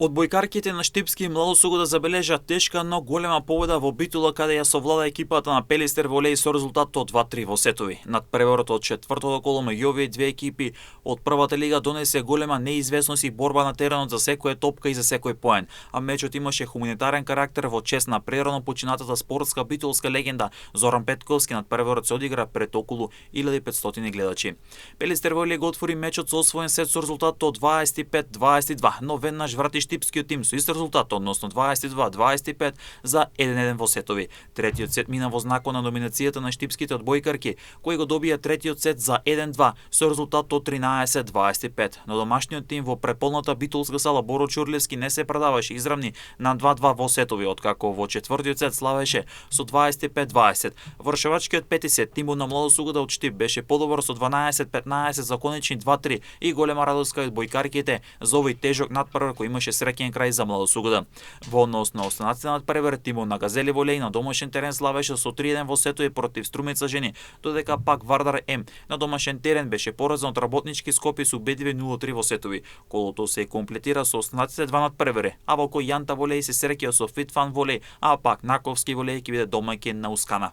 Одбојкарките на Штипски и Младо Сугода забележа тешка, но голема победа во Битола, каде ја совлада екипата на Пелистер Волеј со резултат од 2-3 во сетови. Надпреварот од четвртото коло меѓу овие две екипи од првата лига донесе голема неизвестност и борба на теренот за секоја топка и за секој поен, а мечот имаше хуманитарен карактер во чест на прерано починатата спортска битолска легенда Зоран Петковски. Надпреварот се одигра пред околу 1500 гледачи. Пелистер Волеј го отвори мечот со освоен сет со резултат од 25-22, но веднаш врати Штипскиот тим со ист резултат, односно 22-25 за 1-1 во сетови. Третиот сет мина во знакот на доминацијата на штипските одбојкарки, кои го добија третиот сет за 1-2 со резултат од 13-25. Но домашниот тим во преполната битолска сала Боро Чурлевски не се предаваше изравни на 2-2 во сетови, откако во четвртиот сет славеше со 25-20. Вршевачкиот пети сет тимот на Младо Сугода од Штип беше подобар со 12-15 за конечни 2-3 и голема радост кај одбојкарките за овој тежок надпревар кој имаше среќен крај за Младо Сугода. Во однос на останатите надпревар, тимот на Газели Волеј на домашен терен славеше со 3-1 во сетови против Струмица жени, додека пак Вардар М на домашен терен беше поразен од Работнички Скопје со убедливи 0-3 во сетови. Колото се комплетира со останатите два надпревари, а во кој Јанта Волеј се среќа со Фитфан Волеј, а пак Наковски Волеј ќе биде домаќин на Ускана.